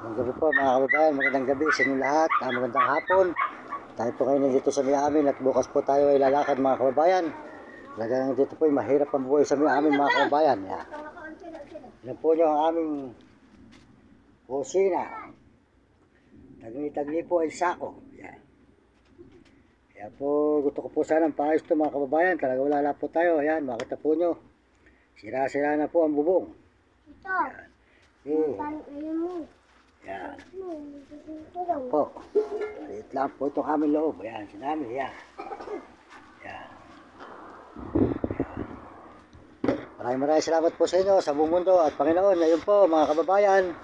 Magandang gabi po mga kababayan, magandang gabi sa inyo lahat, magandang hapon. Tayo po kayo nandito sa may amin at bukas po tayo ay lalakad mga kababayan. Talagang dito po ay mahirap ang buhay sa may amin mga kababayan. Yan po nyo ang aming kusina. Tagni-tagni po ay sako. Yan. Kaya po gusto ko po sanang paayos ito mga kababayan. Talaga wala po tayo. Ayan, makita po nyo. Sira-sira na po ang bubong. Ito. Yan. Yan. Po. Maliit lang po itong aming loob. Ayan, sinami. Yan. Yan. Maraming salamat po sa inyo, sa buong mundo at Panginoon. Ngayon po mga kababayan,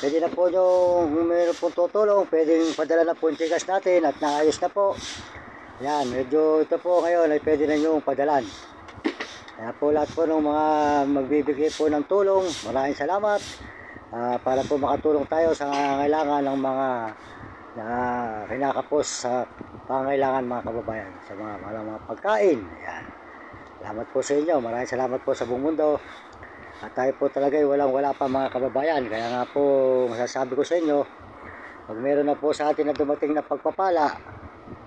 pwede na po nyo, kung mayroon pong tutulong, pwedeng padala na po yung tigas natin at naayos na po. Yan, medyo ito po ngayon ay pwede na nyo padalan. Kaya po lahat po ng mga magbibigay po ng tulong, maraming salamat. Para po makatulong tayo sa pangangailangan ng mga kinakapos sa pangangailangan mga kababayan, sa mga pagkain. Yan. Salamat po sa inyo, maraming salamat po sa buong mundo. At tayo po talaga ay walang-wala pa mga kababayan. Kaya nga po masasabi ko sa inyo, pag meron na po sa atin na dumating na pagpapala,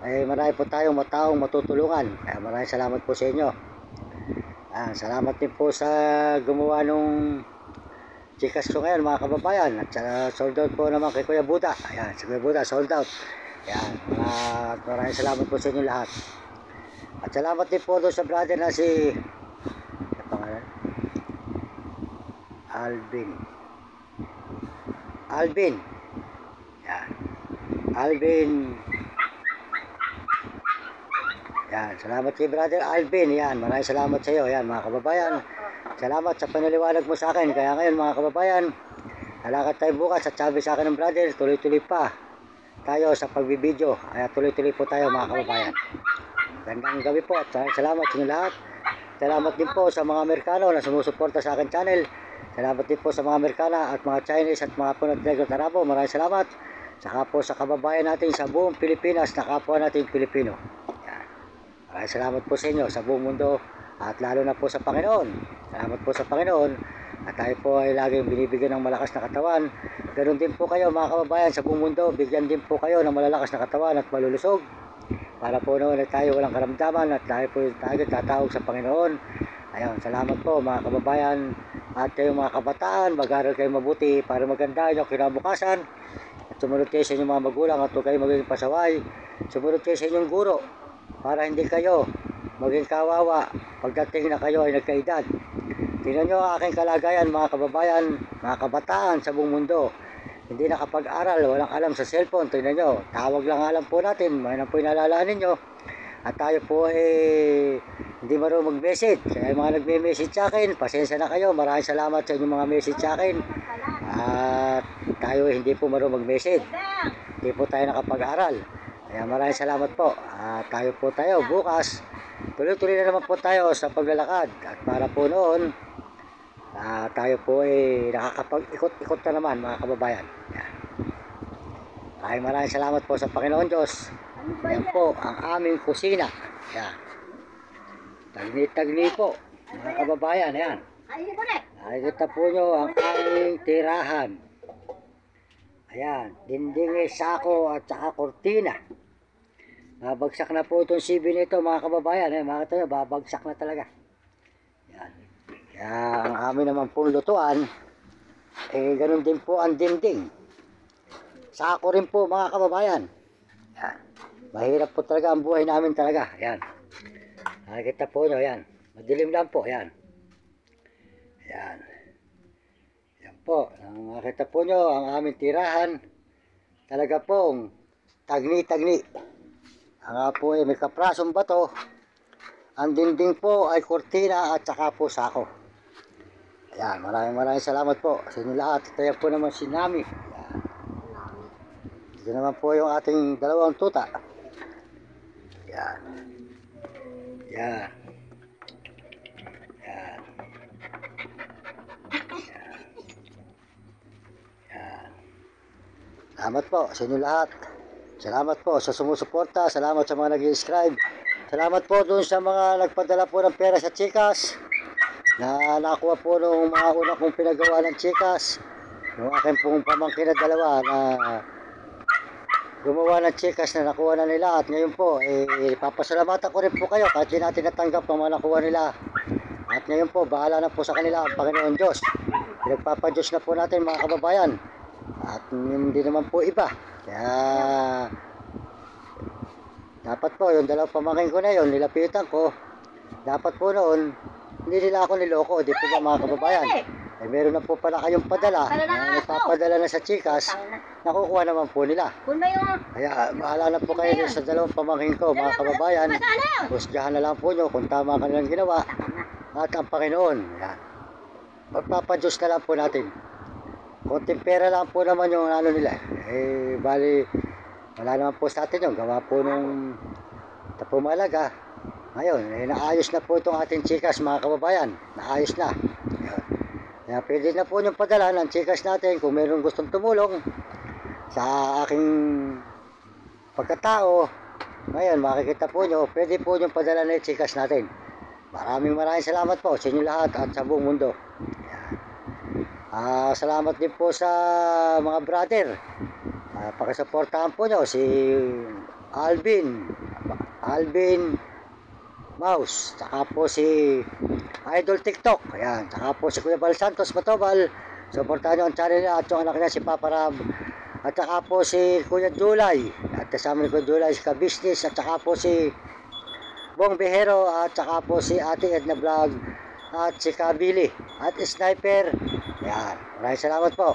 ay marami po tayong mataong matutulungan. Kaya maraming salamat po sa inyo. Salamat din po sa gumawa nung chikas ko ngayon mga kababayan. At sold out po naman kay Kuya Buda. Ayan, si Kuya Buda sold out. Ayan, maraming salamat po sa inyo lahat. At salamat din po doon sa brother na si Alvin. Yan. Alvin. Yan. Salamat kay brother Alvin. Yan. Maraming salamat sa iyo. Yan mga kababayan. Salamat sa panaliwanag mo sa akin. Kaya ngayon mga kababayan, lalakad tayo bukas at sabi sa akin ng brother, tuloy-tuloy pa tayo sa pagbibideo. Kaya tuloy-tuloy po tayo mga kababayan. Gandang gabi po at salamat sa inyo lahat. Salamat din po sa mga Amerikano na sumusuporta sa akin channel. Salamat din po sa mga Amerikana at mga Chinese at mga Punat Negro Tarabo. Maraming salamat. Saka po sa kababayan natin sa buong Pilipinas na kapwa natin Pilipino. Yan. Maraming salamat po sa inyo sa buong mundo at lalo na po sa Panginoon. Salamat po sa Panginoon at tayo po ay laging binibigyan ng malakas na katawan. Ganoon din po kayo mga kababayan sa buong mundo. Bigyan din po kayo ng malalakas na katawan at malulusog. Para po noon ay tayo walang karamdaman at tayo po tatawag sa Panginoon. Ayun, salamat po mga kababayan at kayong mga kabataan, mag-aral kayo mabuti para maganda yung kinabukasan at sumunod kayo sa inyong mga magulang at huwag kayo magiging pasaway. Sumunod kayo sa inyong guro para hindi kayo maging kawawa pagdating na kayo ay nagkaedad. Tingnan nyo ang aking kalagayan mga kababayan, mga kabataan sa buong mundo. Hindi nakapag-aral, walang alam sa cellphone. Tingnan nyo, tawag lang alam po natin. Mayroon po inalalaan ninyo. At tayo po hindi marunong mag-message. Kaya mga nagme-message sa akin, pasensya na kayo. Maraming salamat sa inyong mga message sa akin. At tayo hindi po marunong mag-message. Hindi po tayo nakapag-aral. Kaya maraming salamat po. At tayo po bukas. Tuloy-tuloy na naman po tayo sa paglalakad. At para po noon, tayo po nakakapag-ikot-ikot na naman mga kababayan. Yan. Maraming salamat po sa Panginoon Diyos. Yan po ang aming kusina. Yan. Tagni-tagni po mga kababayan. Yan. Nakikita po nyo ang aming tirahan. Ayan. Dinding sako at saka kortina. Babagsak na po itong CB nito mga kababayan. Makita nyo, babagsak na talaga. Yan. Kaya ang amin naman pong lutuan, ganun din po ang dinding. Sako rin po mga kababayan. Yan. Mahirap po talaga ang buhay namin talaga. Yan. Nakikita po nyo, yan. Madilim lang po, yan. Yan. Yan po. Nakikita po nyo ang aming tirahan. Talaga pong tagni-tagni. Ang po ay may kaprasong bato. Ang dinding po ay kortina at saka po sako. Ayan, maraming salamat po sa inyo lahat. Ito po naman si Nami. Ayan. Ito naman po yung ating dalawang tuta. Ayan. Ayan. Ayan. Ayan. Salamat po sa inyo lahat. Salamat po sa sumusuporta. Salamat sa mga nag-subscribe. Salamat po dun sa mga nagpadala po ng pera sa Chikas. Na nakuha po nung mga una kong pinagawa ng Chikas. yung aking pong pamangkin na dalawa na gumawa ng chikas na nakuha na nila, at ngayon po papasalamatan ko rin po kayo kahit di natin natanggap ang mga nakuha nila. At ngayon po bahala na po sa kanila ang Panginoon Diyos. Pinagpapadiyos na po natin mga kababayan, at hindi naman po iba. Kaya dapat po yung dalawang pamangkin ko na yun, nilapitan ko. Dapat po noon hindi nila ako niloko, di po ba mga kababayan? Meron na po pala kayong padala na nagpapadala na sa chikas, nakukuha naman po nila. Kaya bahala na po kayo sa dalawang pamangkin ko mga kababayan. Husgahan na lang po nyo kung tama kanilang ginawa at ang Panginoon. Yan. Magpapadyos na lang po natin. Konting pera lang po naman yung ano nila. Bali, wala naman po sa atin yung gawa po nung tapumalaga. Ngayon, naayos na po itong ating chikas mga kababayan. Naayos na. Kaya pwede na po yung padala ng chikas natin kung mayroong gustong tumulong sa aking pagkatao. Ngayon makikita po nyo, pwede po yung padala ng chikas natin. Maraming salamat po sa inyo lahat at sa buong mundo. Salamat din po sa mga brother. Pakisuportahan po nyo si Alvin Mouse, saka po si Idol TikTok, ayan, saka po si Kuya Bal Santos Matobal. Suportahan nyo ang channel niya at yung anak niya si Papa Rab, at saka po si Kuya Julay, at kasama ni Kuya Julay si Ka-Business, at saka po si Bong Bihero, at saka po si Ate Edna Vlog, at si Kabili at Sniper. Ayan, maraming salamat po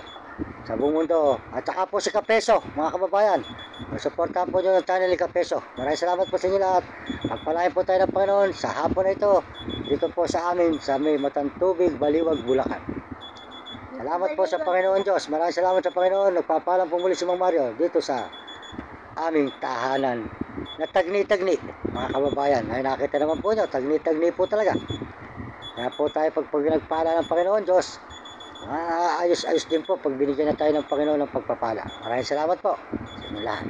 sa buong mundo. At saka po si Kapeso mga kababayan, suportahan po nyo ang channel ni Kapeso. Maraming salamat po sa inyo lahat. Pagpalain po tayo ng Panginoon sa hapon na ito dito po sa amin sa may Matantubig, Baliwag, Bulacan. Salamat po sa Panginoon Diyos. Maraming salamat sa Panginoon. Nagpapalam po muli si Mang Mario dito sa aming tahanan na tagni-tagni mga kababayan. Ay nakita naman po nyo, tagni-tagni po talaga. Kaya po tayo pag nagpala ng Panginoon Diyos, ayos-ayos din po pag binigyan na tayo ng Panginoon ng pagpapala. Maraming salamat po sa inyo lahat.